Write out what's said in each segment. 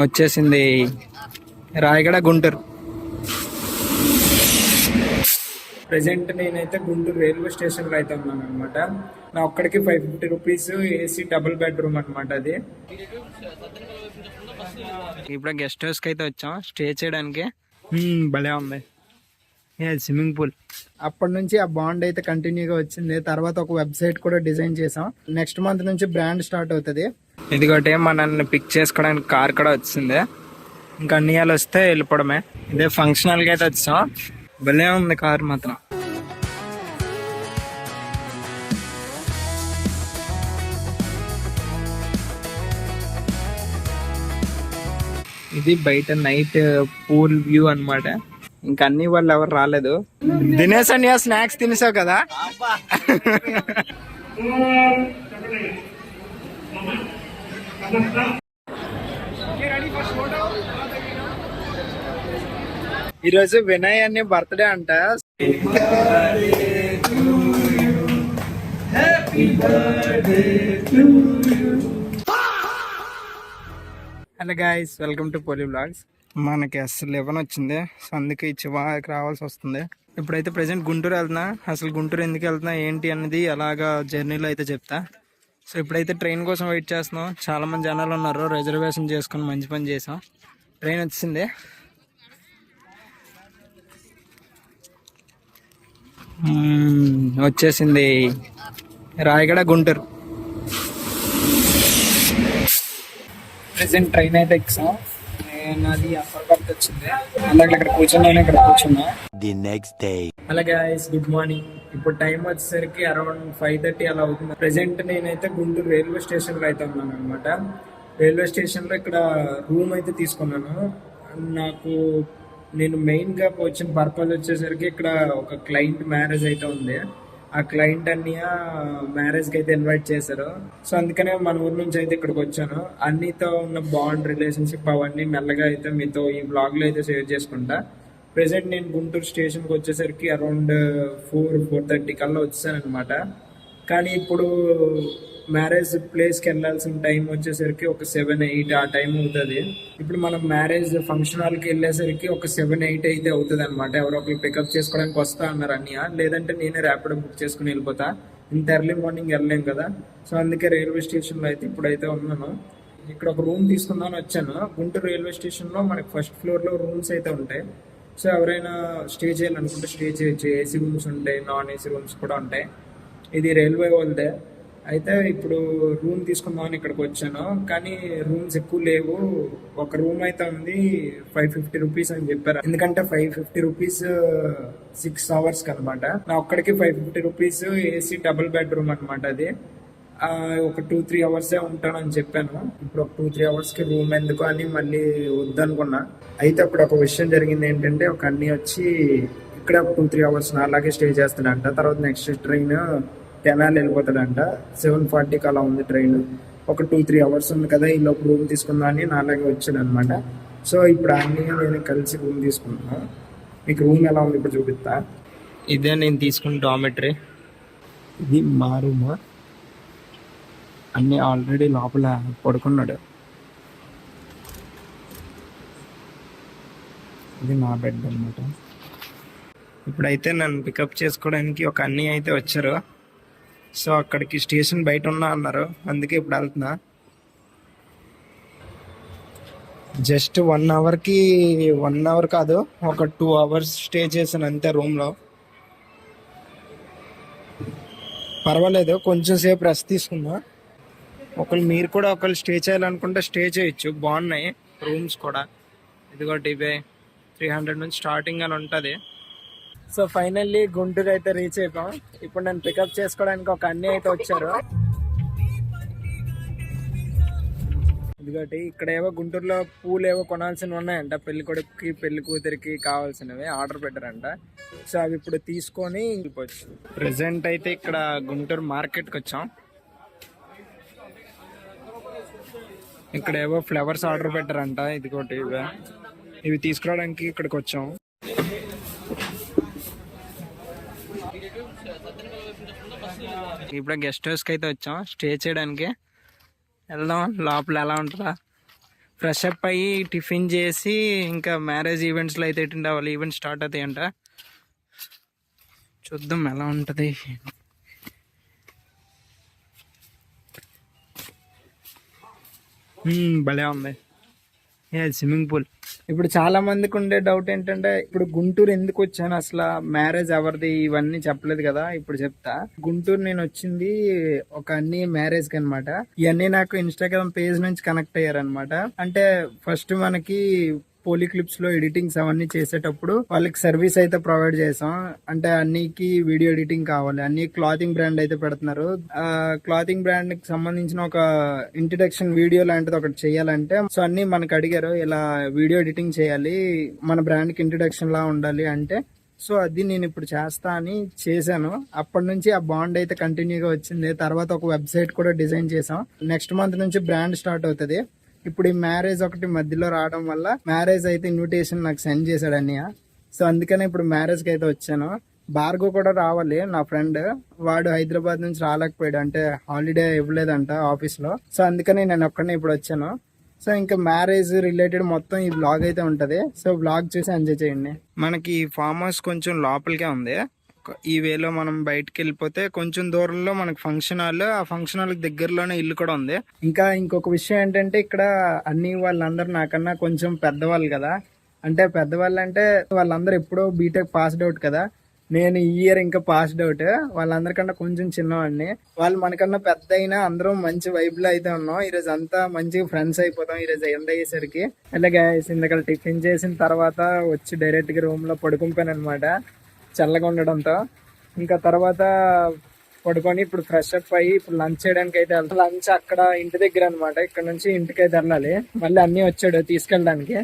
వచ్చేసింది రాయగడ గుంటూరు. ప్రెసెంట్ నేనైతే Guntur railway station లో అయితే ఉన్నాను అనమాట. నా ఒక్కడికి 550 రూపీస్ ఏసీ డబుల్ బెడ్రూమ్ అనమాట అది. ఇప్పుడు గెస్ట్ హౌస్ కి అయితే వచ్చాం స్టే చేయడానికి. భలే ఉంది స్విమ్మింగ్ పూల్. అప్పటి నుంచి ఆ బాండ్ అయితే కంటిన్యూగా వచ్చింది. తర్వాత ఒక వెబ్సైట్ కూడా డిజైన్ చేసాం. నెక్స్ట్ మంత్ నుంచి బ్రాండ్ స్టార్ట్ అవుతుంది. ఇదిగోటి మనల్ని పిక్ చేసుకోవడానికి కార్ కూడా వచ్చింది. ఇంకా అన్నియాలు వస్తే వెళ్ళిపోవడమే. ఇదే ఫంక్షన్ హాల్కి అయితే వచ్చాం. భలే ఉంది కార్ మాత్రం. ఇది బయట నైట్ పూల్ వ్యూ అన్నమాట. ఇంకా అన్ని వాళ్ళు ఎవరు రాలేదు. దినేష్ అన్నయ్య స్నాక్స్ తినేసావు కదా. ఈరోజు వినయ్ అన్ని బర్త్డే అంట. Hello guys, welcome to Poly blogs. మనకి అసలు 11 వచ్చింది. సో అందుకే చివరికి రావాల్సి వస్తుంది. ఇప్పుడైతే ప్రెసెంట్ గుంటూరు వెళ్తున్నా. అసలు గుంటూరు ఎందుకు వెళ్తున్నా ఏంటి అన్నది అలాగా జర్నీలో అయితే చెప్తా. సో ఇప్పుడైతే ట్రైన్ కోసం వెయిట్ చేస్తున్నాం. చాలా మంది జనాలు ఉన్నారు. రిజర్వేషన్ చేసుకుని మంచి పని చేసాం. ట్రైన్ వచ్చింది. వచ్చేసింది రాయగడ గుంటూరు. ప్రెసెంట్ ట్రైన్ అయితే ఎక్సాం. నాది అప్పర్ బర్త్ వచ్చింది. అలాగే ఇక్కడ కూర్చున్నా. అలాగే గుడ్ మార్నింగ్. ఇప్పుడు టైం వచ్చేసరికి అరౌండ్ 5:30 అలా అవుతుంది. ప్రెసెంట్ నేనైతే గుంటూరు రైల్వే స్టేషన్ లో అయితే ఉన్నాను అనమాట. రైల్వే స్టేషన్ లో ఇక్కడ రూమ్ అయితే తీసుకున్నాను. నేను మెయిన్ గా వచ్చిన పర్పస్ వచ్చేసరికి ఇక్కడ ఒక క్లయింట్ మ్యారేజ్ అయితే ఉంది. ఆ క్లయింట్ అన్నయ్య మ్యారేజ్ కి అయితే ఇన్వైట్ చేశారు. సో అందుకనే మన ఊరు నుంచి అయితే ఇక్కడికి వచ్చాను. అన్నితో ఉన్న బాండ్ రిలేషన్షిప్ అవన్నీ మెల్లగా అయితే మీతో ఈ బ్లాగ్ లో అయితే షేర్ చేసుకుంటా. ప్రెసెంట్ నేను గుంటూరు స్టేషన్ కి వచ్చేసరికి అరౌండ్ 4:30 కల్లా వచ్చాను అనమాట. కానీ ఇప్పుడు మ్యారేజ్ ప్లేస్ కి వెళ్ళాల్సిన టైం వచ్చేసరికి ఒక 7-8 ఆ టైం అవుతుంది. ఇప్పుడు మనం మ్యారేజ్ ఫంక్షన్ హాల్ కి వెళ్ళేసరికి ఒక 7-8 అయితే అవుతుంది అనమాట. ఎవరో ఒకరు పికప్ చేసుకోవడానికి వస్తా అన్నారు అన్నయ్య. లేదంటే నేనే ర్యాపిడో బుక్ చేసుకుని వెళ్ళిపోతా. ఇంత ఎర్లీ మార్నింగ్ వెళ్ళలేం కదా. సో అందుకే రైల్వే స్టేషన్ లో అయితే ఇప్పుడైతే ఉన్నాను. ఇక్కడ ఒక రూమ్ తీసుకుందామని వచ్చాను. గుంటూరు రైల్వే స్టేషన్ లో మనకి ఫస్ట్ ఫ్లోర్ లో రూమ్స్ అయితే ఉంటాయి. సో ఎవరైనా స్టే చేయాలనుకుంటే స్టే చేయొచ్చు. ఏసీ రూమ్స్ ఉంటాయి, నాన్ ఏసీ రూమ్స్ కూడా ఉంటాయి. ఇది రైల్వే వాళ్ళదే. అయితే ఇప్పుడు రూమ్ తీసుకుందామని ఇక్కడికి వచ్చాను. కానీ రూమ్స్ ఎక్కువ లేవు. ఒక రూమ్ అయితే ఉంది 550 రూపీస్ అని చెప్పారు. ఎందుకంటే 550 రూపీస్ 6 అవర్స్ అనమాట. నా ఒక్కడికి 550 రూపీస్ ఏసీ డబుల్ బెడ్రూమ్ అనమాట అది. ఒక 2-3 అవర్సే ఉంటానని చెప్పాను. ఇప్పుడు ఒక 2-3 అవర్స్ కి రూమ్ ఎందుకు అని మళ్ళీ వద్దనుకున్నా. అయితే అప్పుడు ఒక విషయం జరిగింది ఏంటంటే, ఒక అన్ని వచ్చి ఇక్కడ 2-3 అవర్స్ అలాగే స్టే చేస్తాడంట. తర్వాత నెక్స్ట్ ట్రైన్ తెనాలి వెళ్ళిపోతాడంట. 7:40కి అలా ఉంది ట్రైన్. ఒక 2-3 అవర్స్ ఉంది కదా, ఈ లోపు రూమ్ తీసుకుందా అని నా అలాగే వచ్చాడు అనమాట. సో ఇప్పుడు అన్నీ నేను కలిసి రూమ్ తీసుకుంటున్నాను. మీకు రూమ్ ఎలా ఉంది ఇప్పుడు చూపిస్తా. ఇదే నేను తీసుకున్న డార్మెటరీ. ఇది మా రూమ్. అన్నీ ఆల్రెడీ లోపల పడుకున్నాడు. ఇది నా బెడ్ అనమాట. ఇప్పుడైతే నన్ను పికప్ చేసుకోవడానికి ఒక అన్నీ అయితే వచ్చారు. సో అక్కడికి స్టేషన్ బయట ఉన్నా అన్నారు. అందుకే ఇప్పుడు వెళ్తున్నా. జస్ట్ 1 అవర్కి 1 అవర్ కాదు, ఒక 2 అవర్స్ స్టే చేశాను అంతే రూమ్లో. పర్వాలేదు, కొంచెం సేపు రెస్ట్ తీసుకున్నా. మీరు కూడా ఒకళ్ళు స్టే చేయాలనుకుంటే స్టే చేయొచ్చు. బాగున్నాయి రూమ్స్ కూడా. ఇదిగోటి ఇవే 300 నుంచి స్టార్టింగ్ అని ఉంటుంది. సో ఫైనల్లీ గుంటూరు అయితే రీచ్ అయిపోయాం. ఇప్పుడు నన్ను పికప్ చేసుకోవడానికి ఒక అన్నీ అయితే వచ్చారు. ఇదిగోటి ఇక్కడ ఏవో గుంటూరులో పూలు ఏవో కొనాల్సినవి ఉన్నాయంట. పెళ్లి కొడుకుకి పెళ్లి కూతురికి కావాల్సినవి ఆర్డర్ పెట్టారంట. సో అవి ఇప్పుడు తీసుకొని వెళ్ళిపోవచ్చు. ప్రెసెంట్ అయితే ఇక్కడ గుంటూరు మార్కెట్కి వచ్చాం. ఇక్కడ ఏవో ఫ్లవర్స్ ఆర్డర్ పెట్టారంట. ఇదిగోటి ఇవి తీసుకురావడానికి ఇక్కడికి వచ్చాం. ఇప్పుడు గెస్ట్ హౌస్కి అయితే వచ్చాం స్టే చేయడానికి. వెళ్దాం లోపల ఎలా ఉంటుందా. ఫ్రెష్ అప్ అయ్యి టిఫిన్ చేసి ఇంకా మ్యారేజ్ ఈవెంట్స్లో అయితే అటెండ్ అవ్వాలి. ఈవెంట్ స్టార్ట్ అవుతాయంట, చూద్దాం ఎలా ఉంటుంది. భలే ఉంది స్విమ్మింగ్ పూల్. ఇప్పుడు చాలా మందికి ఉండే డౌట్ ఏంటంటే, ఇప్పుడు గుంటూరు ఎందుకు వచ్చాను, అసలు మ్యారేజ్ ఎవరిది ఇవన్నీ చెప్పలేదు కదా. ఇప్పుడు చెప్తా. గుంటూరు నేను వచ్చింది ఒక అన్ని మ్యారేజ్ కి అనమాట. ఇవన్నీ నాకు ఇన్స్టాగ్రామ్ పేజ్ నుంచి కనెక్ట్ అయ్యారనమాట. అంటే ఫస్ట్ మనకి పోలీ క్లిప్స్ లో ఎడిటింగ్స్ అవన్నీ చేసేటప్పుడు వాళ్ళకి సర్వీస్ అయితే ప్రొవైడ్ చేసాం. అంటే అన్నికి వీడియో ఎడిటింగ్ కావాలి, అన్ని క్లాతింగ్ బ్రాండ్ అయితే పెడుతున్నారు. ఆ క్లాతింగ్ బ్రాండ్ కి సంబంధించిన ఒక ఇంట్రడక్షన్ వీడియో లాంటిది ఒకటి చేయాలంటే, సో అన్ని మనకు అడిగారు, ఇలా వీడియో ఎడిటింగ్ చేయాలి, మన బ్రాండ్ కి ఇంట్రడక్షన్ లా ఉండాలి అంటే. సో అది నేను ఇప్పుడు చేస్తా అని చేశాను. అప్పటి నుంచి ఆ బాండ్ అయితే కంటిన్యూగా వచ్చింది. తర్వాత ఒక వెబ్సైట్ కూడా డిజైన్ చేసాం. నెక్స్ట్ మంత్ నుంచి బ్రాండ్ స్టార్ట్ అవుతుంది. ఇప్పుడు ఈ మ్యారేజ్ ఒకటి మధ్యలో రావడం వల్ల మ్యారేజ్ అయితే ఇన్విటేషన్ నాకు సెండ్ చేశాడు అన్నయ్య. సో అందుకనే ఇప్పుడు మ్యారేజ్కి అయితే వచ్చాను. భార్గవ్ కూడా రావాలి, నా ఫ్రెండ్. వాడు హైదరాబాద్ నుంచి రాలేకపోయాడు, అంటే హాలిడే ఇవ్వలేదంట ఆఫీస్లో. సో అందుకని నేను ఒక్కడనే ఇప్పుడు వచ్చాను. సో ఇంకా మ్యారేజ్ రిలేటెడ్ మొత్తం ఈ బ్లాగ్ అయితే ఉంటది. సో బ్లాగ్ చూసి ఎంజాయ్ చేయండి. మనకి ఫామ్ హౌస్ కొంచెం లోపలికే ఉంది. ఈ వేలో మనం బయటకు వెళ్ళిపోతే కొంచెం దూరంలో మనకు ఫంక్షన్ హాల్, ఆ ఫంక్షన్ హాల్ దగ్గరలోనే ఇల్లు కూడా ఉంది. ఇంకా ఇంకొక విషయం ఏంటంటే, ఇక్కడ అన్ని వాళ్ళందరూ నాకన్నా కొంచెం పెద్దవాళ్ళు కదా. అంటే పెద్దవాళ్ళు అంటే వాళ్ళందరూ ఎప్పుడో బీటెక్ పాస్డ్ అవుట్ కదా. నేను ఈ ఇయర్ ఇంకా పాస్డ్ అవుట్. వాళ్ళందరికన్నా కొంచెం చిన్నవాడిని. వాళ్ళు మనకన్నా పెద్ద అయినా అందరం మంచి వైబ్ లో అయితే ఉన్నాం. ఈరోజు అంతా మంచిగా ఫ్రెండ్స్ అయిపోతాం ఈరోజు ఎండ్ అయ్యేసరికి. అలాగే ఇందాక టిఫిన్ చేసిన తర్వాత వచ్చి డైరెక్ట్ గా రూమ్ లో పడుకుంటాను అనమాట, చల్లగా ఉండడంతో. ఇంకా తర్వాత పడుకొని ఇప్పుడు ఫ్రెష్ అప్ అయ్యి ఇప్పుడు లంచ్ చేయడానికి అయితే వెళ్తాం. లంచ్ అక్కడ ఇంటి దగ్గర అనమాట, ఇక్కడ నుంచి ఇంటికి అయితే వెళ్ళాలి. మళ్ళీ అన్ని వచ్చాడు తీసుకెళ్ళడానికి.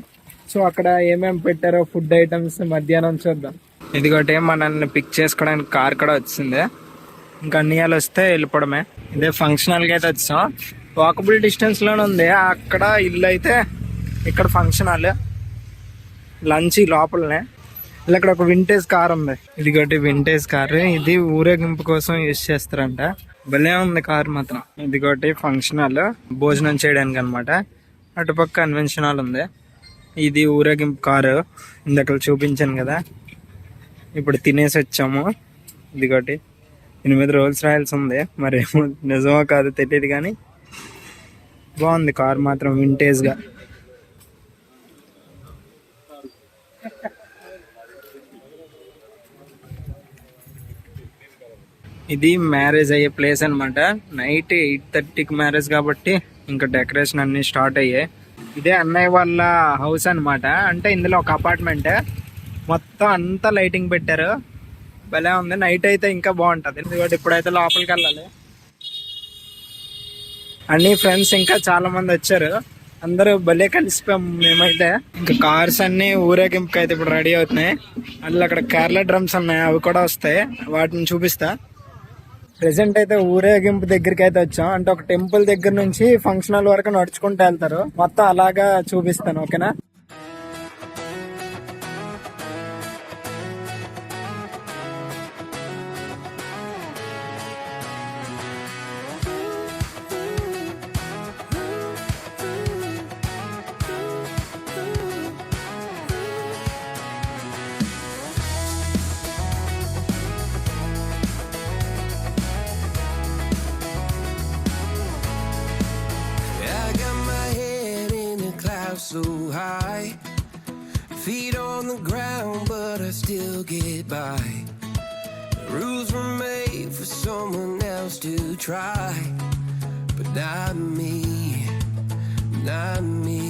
సో అక్కడ ఏమేమి పెట్టారో ఫుడ్ ఐటమ్స్ మధ్యాహ్నం చూద్దాం. ఇదిగోటి మనల్ని పిక్ చేసుకోవడానికి కార్ కూడా వచ్చింది. ఇంకా అన్నియాలు వస్తే వెళ్ళిపోవడమే. ఇదే ఫంక్షన్ హాల్కి అయితే వచ్చాం. వాకబుల్ డిస్టెన్స్ లోనే ఉంది. అక్కడ ఇల్లు అయితే ఇక్కడ ఫంక్షన్ హాల్, లంచ్ లోపలనే. ఇక్కడ ఒక వింటేజ్ కార్ ఉంది. ఇదిగోటి వింటేజ్ కార్, ఇది ఊరేగింపు కోసం యూజ్ చేస్తారంట. భలే ఉంది కార్ మాత్రం. ఇదిగోటి ఫంక్షన్ హాల్, భోజనం చేయడానికి అనమాట. అటుపక్క కన్వెన్షన్ హాల్ ఉంది. ఇది ఊరేగింపు కారు, ఇందాక చూపించాను కదా. ఇప్పుడు తినేసి వచ్చాము. ఇదిగోటి దీని మీద రోల్స్ రాయల్స్ ఉంది, మరి నిజమో కాదు తెలియదు కానీ బాగుంది కార్ మాత్రం వింటేజ్ గా. ఇది మ్యారేజ్ అయ్యే ప్లేస్ అనమాట. నైట్ 8:30కి మ్యారేజ్ కాబట్టి ఇంకా డెకరేషన్ అన్ని స్టార్ట్ అయ్యాయి. ఇదే అన్నయ్య వాళ్ళ హౌస్ అనమాట. అంటే ఇందులో ఒక అపార్ట్మెంట్, మొత్తం అంతా లైటింగ్ పెట్టారు, భలే ఉంది. నైట్ అయితే ఇంకా బాగుంటది. ఎందుకంటే ఇప్పుడైతే లోపలికి వెళ్ళాలి. అన్ని ఫ్రెండ్స్ ఇంకా చాలా మంది వచ్చారు, అందరూ భలే కలిసిపోయాం మేమైతే. ఇంకా కార్స్ అన్ని ఊరేగింపుకి అయితే ఇప్పుడు రెడీ అవుతున్నాయి. మళ్ళీ అక్కడ కేరళ డ్రమ్స్ ఉన్నాయి, అవి కూడా వస్తాయి, వాటిని చూపిస్తా. ప్రెసెంట్ అయితే ఊరేగింపు దగ్గరికి అయితే వచ్చాం. అంటే ఒక టెంపుల్ దగ్గర నుంచి ఫంక్షన్ హాల్ వరకు నడుచుకుంటూ వెళ్తారు, మొత్తం అలాగా చూపిస్తాను, ఓకేనా. So high, feet on the ground, but I still get by. The rules were made for someone else to try, but not me, not me.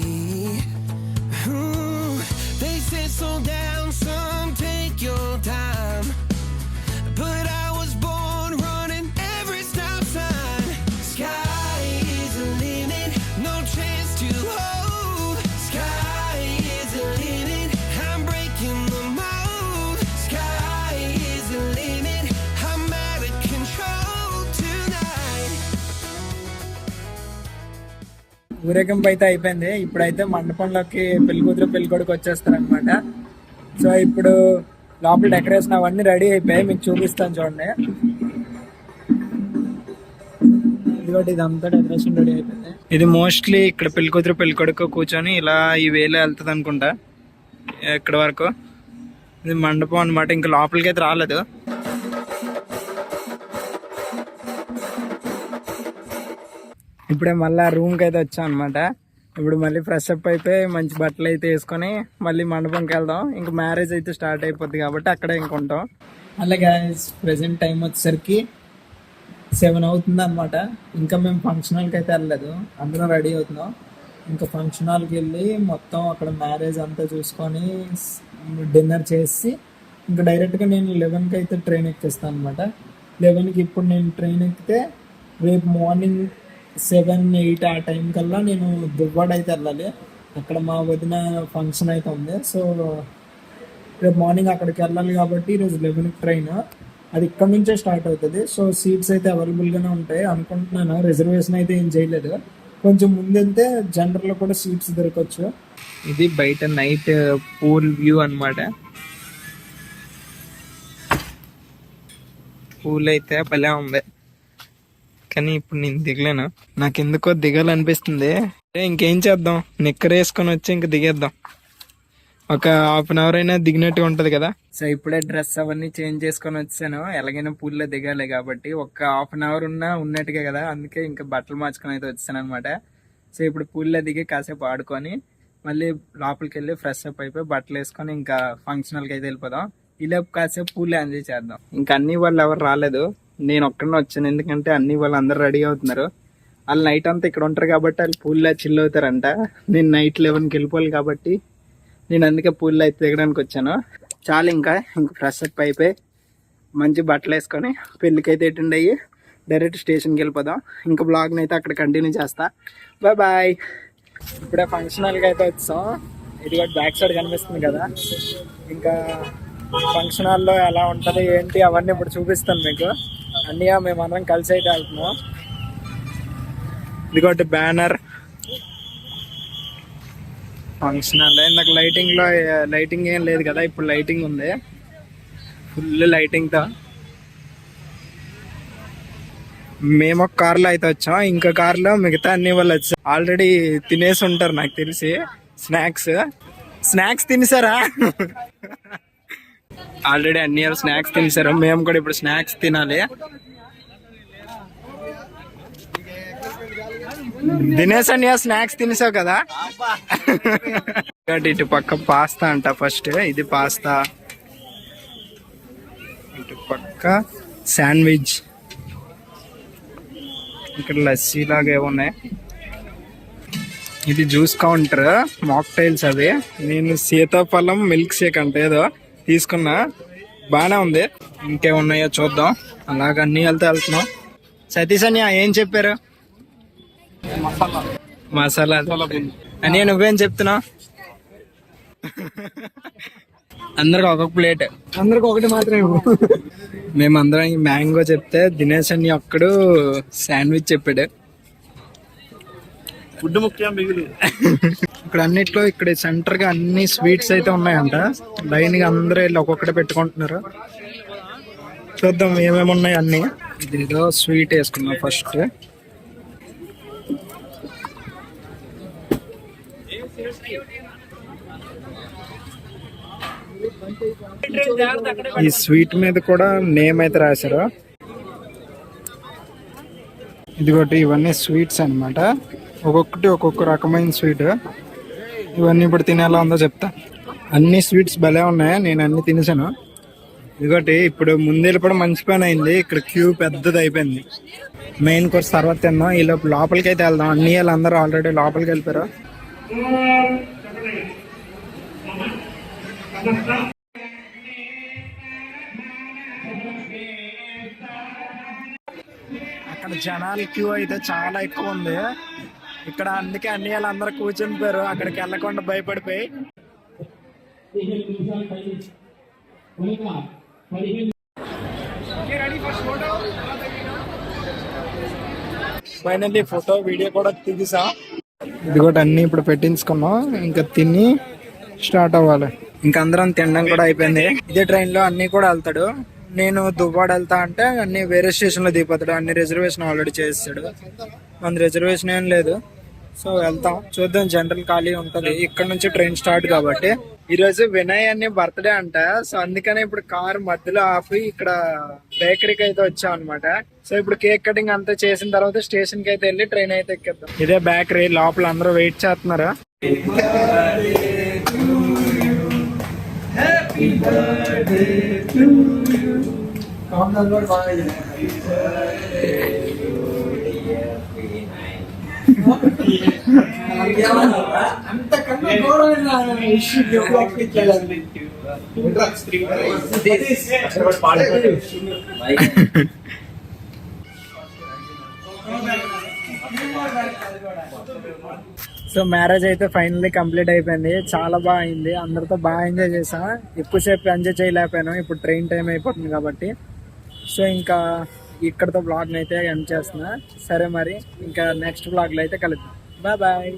They said slow down, son, take your time, but I was born running every stop sign. Sky is the limit, no chance to hold. ఊరేగింపు అయితే అయిపోయింది. ఇప్పుడైతే మండపంలోకి పెళ్లి కూతురు పెళ్లి కొడుకు వచ్చేస్తారు అనమాట. సో ఇప్పుడు లోపల డెకరేషన్ అవన్నీ రెడీ అయిపోయాయి, మీకు చూపిస్తాను చూడండి. ఇదిగోటి ఇదంతా డెకరేషన్ రెడీ అయిపోయింది. ఇది మోస్ట్లీ ఇక్కడ పెళ్లి కూతురు పెళ్లి కొడుకు కూర్చొని ఇలా ఈ వేలో వెళ్తుంది అనుకుంటా ఇక్కడ వరకు. ఇది మండపం అనమాట, ఇంకా లోపలికి అయితే రాలేదు. ఇప్పుడే మళ్ళీ రూమ్కి అయితే వచ్చాం అనమాట. ఇప్పుడు మళ్ళీ ఫ్రెష్ అప్ అయిపోయి మంచి బట్టలు అయితే వేసుకొని మళ్ళీ మండపంకి వెళ్దాం. ఇంకా మ్యారేజ్ అయితే స్టార్ట్ అయిపోద్ది కాబట్టి అక్కడే ఇంకొంటాం. అలాగే ప్రెసెంట్ టైం వచ్చేసరికి 7 అవుతుంది అనమాట. ఇంకా మేము ఫంక్షన్ హాల్కి అయితే వెళ్ళలేదు, అందరం రెడీ అవుతున్నాం. ఇంకా ఫంక్షన్ హాల్కి వెళ్ళి మొత్తం అక్కడ మ్యారేజ్ అంతా చూసుకొని డిన్నర్ చేసి ఇంకా డైరెక్ట్గా నేను 11కి అయితే ట్రైన్ ఎక్కిస్తాను అనమాట. 11కి ఇప్పుడు నేను ట్రైన్ ఎక్కితే రేపు మార్నింగ్ 7-8 ఆ టైం కల్లా నేను దువ్వాడ అయితే వెళ్ళాలి. అక్కడ మా వదిన ఫంక్షన్ అయితే ఉంది. సో రేపు మార్నింగ్ అక్కడికి వెళ్ళాలి కాబట్టి ఈరోజు 11కి ట్రైన్, అది ఇక్కడ నుంచే స్టార్ట్ అవుతుంది. సో సీట్స్ అయితే అవైలబుల్గానే ఉంటాయి అనుకుంటున్నాను. రిజర్వేషన్ అయితే ఏం చేయలేదు. కొంచెం ముందెళ్తే జనరల్లో కూడా సీట్స్ దొరకవచ్చు. ఇది బయట నైట్ పూల్ వ్యూ అనమాట. పూల్ అయితే భలే ఉంది, కానీ ఇప్పుడు నేను దిగలేను. నాకు ఎందుకో దిగాలనిపిస్తుంది. ఇంకేం చేద్దాం, నిక్కర్ వేసుకొని వచ్చి ఇంక దిగేద్దాం. ఒక హాఫ్ అన్ అవర్ అయినా దిగినట్టుగా ఉంటది కదా. సో ఇప్పుడే డ్రెస్ అవన్నీ చేంజ్ చేసుకొని వచ్చాను. ఎలాగైనా పూల్లో దిగాలి కాబట్టి ఒక హాఫ్ అన్ అవర్ ఉన్నట్టుగా కదా, అందుకే ఇంకా బట్టలు మార్చుకొని అయితే వచ్చాను అనమాట. సో ఇప్పుడు పూల్లో దిగి కాసేపు ఆడుకొని మళ్ళీ లోపలికి వెళ్ళి ఫ్రెష్ అప్ అయిపోయి బట్టలు వేసుకొని ఇంకా ఫంక్షన్ హాల్కి అయితే వెళ్ళిపోదాం. ఇలా కాసేపు పూల్లో ఎంజాయ్ చేద్దాం. ఇంకా అన్ని వాళ్ళు ఎవరు రాలేదు, నేను ఒక్కడనే వచ్చాను. ఎందుకంటే అన్ని వాళ్ళు అందరు రెడీ అవుతున్నారు. వాళ్ళు నైట్ అంతా ఇక్కడ ఉంటారు కాబట్టి వాళ్ళు పూల్లో చిల్ అవుతారంట. నేను నైట్ 11కి వెళ్ళిపోవాలి కాబట్టి నేను అందుకే పూల్లో అయితే దిగడానికి వచ్చాను. చాలు ఇంకా ఫ్రెష్ అప్ అయిపోయి మంచి బట్టలు వేసుకొని పెళ్ళికి అయితే అటెండ్ అయ్యి డైరెక్ట్ స్టేషన్కి వెళ్ళిపోదాం. ఇంకా బ్లాగ్ని అయితే అక్కడ కంటిన్యూ చేస్తా. Bye bye. ఇప్పుడే ఫంక్షన్ హాల్కి అయితే వచ్చాం. ఇది కూడా బ్యాక్ సైడ్ కనిపిస్తుంది కదా. ఇంకా ఫంక్షన్ హాల్లో ఎలా ఉంటుంది ఏంటి అవన్నీ ఇప్పుడు చూపిస్తాను మీకు. అన్నయ్య మేమందరం కలిసి అయితే వెళ్తున్నాం. ఇదిగోటి బ్యానర్ ఫంక్షన్ హాల్. నాకు లైటింగ్ ఏం లేదు కదా, ఇప్పుడు లైటింగ్ ఉంది, ఫుల్ లైటింగ్తో. మేము ఒక కార్లో అయితే వచ్చాం, ఇంకో కార్లో మిగతా అన్ని వాళ్ళు వచ్చాం. ఆల్రెడీ తినేసి ఉంటారు నాకు తెలిసి. స్నాక్స్ తినేసారా? ఆల్రెడీ అన్ని స్నాక్స్ తినేసారు. మేము కూడా ఇప్పుడు స్నాక్స్ తినాలి. దినేష్ అన్నయ్య స్నాక్స్ తినేసావు కదా. ఇటు పక్క పాస్తా అంట. ఫస్ట్ ఇది పాస్తా, ఇటు పక్క శాండ్విచ్, ఇక్కడ లస్సీ లాగా ఏమున్నాయి. ఇది జ్యూస్ కౌంటర్, మాక్టైల్స్ అవి. నేను సీతాఫలం మిల్క్ షేక్ అంటే ఏదో తీసుకున్నా, బాగానే ఉంది. ఇంకేమున్నాయో చూద్దాం. అలాగ అన్ని వెళ్తున్నాం. సతీష్ అన్నయ్య ఏం చెప్పారు? మసాలా అని. నువ్వేం చెప్తున్నావు? అందరికి ఒక్కొక్క ప్లేట్, అందరికి ఒకటి మాత్రమే. మేమందరం మ్యాంగో చెప్తే దినేష్ అని ఒక్కడు శాండ్విచ్ చెప్పాడు. ఫుడ్ ముఖ్యం మిగిలి. ఇక్కడ అన్నిట్లో ఇక్కడ సెంటర్ గా అన్ని స్వీట్స్ అయితే ఉన్నాయంట. లైన్ గా అందరూ వెళ్ళి ఒక్కొక్కటి పెట్టుకుంటున్నారు. చూద్దాం ఏమేమి ఉన్నాయి అన్ని. ఇదేదో స్వీట్ వేసుకున్నాం ఫస్ట్. ఈ స్వీట్ మీద కూడా నేమ్ అయితే రాశారు. ఇదిగోటి ఇవన్నీ స్వీట్స్ అన్నమాట. ఒక్కొక్కటి ఒక్కొక్క రకమైన స్వీట్. ఇవన్నీ ఇప్పుడు తినేలా ఉందో చెప్తా. అన్ని స్వీట్స్ భలే ఉన్నాయి, నేను అన్ని తినేసాను. ఇదిగోటి ఇప్పుడు ముందెళ్ళిపోవడం మంచి పని అయింది. ఇక్కడ క్యూ పెద్దది అయిపోయింది. మెయిన్ కోర్స్ తర్వాత తిందాం. ఈ లోపలికి అయితే వెళ్దాం. అన్ని వాళ్ళు అందరూ ఆల్రెడీ లోపలికి వెళ్ళిపోయారు. అక్కడ జనాల క్యూ అయితే చాలా ఎక్కువ ఉంది ఇక్కడ. అందుకే అన్ని వాళ్ళు అందరూ కూర్చొని పోయారు, అక్కడికి వెళ్ళకుండా భయపడిపోయి. ఫైనల్లీ ఫోటో వీడియో కూడా తీసా. ఇది కూడా అన్ని ఇప్పుడు పెట్టించుకున్నాం. ఇంకా తిని స్టార్ట్ అవ్వాలి. ఇంకా అందరం తినడం కూడా అయిపోయింది. ఇదే ట్రైన్ లో అన్ని కూడా వెళ్తాడు. నేను దువ్వాడ వెళ్తా అంటే అన్ని వేరే స్టేషన్ లో దిగిపోతాడు, అన్ని రిజర్వేషన్ ఆల్రెడీ చేస్తాడు, మన రిజర్వేషన్ ఏం లేదు. సో వెళ్తాం, చూద్దాం, జనరల్ ఖాళీ ఉంటది. ఇక్కడ నుంచి ట్రైన్ స్టార్ట్ కాబట్టి. ఈ రోజు వినయ్ అన్ని బర్త్డే అంట, సో అందుకనే ఇప్పుడు కార్ మధ్యలో ఆపి ఇక్కడ బేకరీకి అయితే వచ్చాం అనమాట. సో ఇప్పుడు కేక్ కటింగ్ అంతా చేసిన తర్వాత స్టేషన్ కి అయితే వెళ్ళి ట్రైన్ అయితే ఎక్కేద్దాం. ఇదే బేకరీ, లోపల అందరూ వెయిట్ చేస్తున్నారు. సో మ్యారేజ్ అయితే ఫైనల్లీ కంప్లీట్ అయిపోయింది, చాలా బాగా అయింది, అందరితో బాగా ఎంజాయ్ చేసాం. ఎక్కువసేపు ఎంజాయ్ చేయలేకపోయాను, ఇప్పుడు ట్రైన్ టైం అయిపోతుంది కాబట్టి. సో ఇంకా ఇక్కడతో బ్లాగ్ అయితే ఎండ్ చేస్తున్నా. సరే మరి ఇంకా నెక్స్ట్ బ్లాగ్ లో అయితే కలుద్దాం. Bye bye.